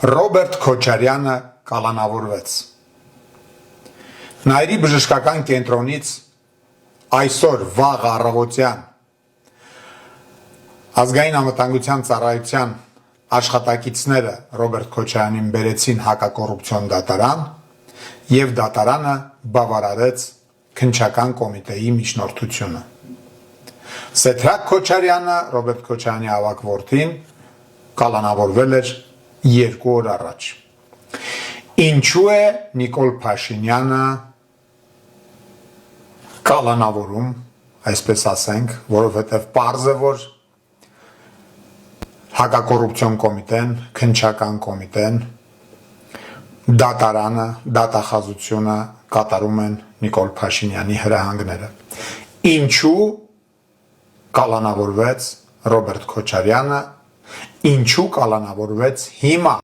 Ռոբերտ Քոչարյանը կալանավորվեց։ Նայիրի բժշկական կենտրոնից այսօր վաղ առավոտյան Ազգային անվտանգության ծառայության աշխատակիցները Ռոբերտ Քոչարյանին բերեցին հակակոռուպցիոն դատարան եւ դատարանը բավարարեց քննչական կոմիտեի միջնորդությունը։ Սեդրակ Քոչարյանը, Ռոբերտ Քոչարյանի ավագ որդին, կալանավորվել էր 2 օր առաջ։ Ինչու է Նիկոլ Փաշինյանը կալանավորում, այսպես ասենք, որովհետև պարզ է, որ հակակոռուպցիոն կոմիտեն, քննչական կոմիտեն, դատարանը, դատախազությունը կատարում են Նիկոլ Փաշինյանի հրահանգները։ Ինչու կալանավորվեց Ռոբերտ Քոչարյանը, ինչու կալանավորվեց հիմա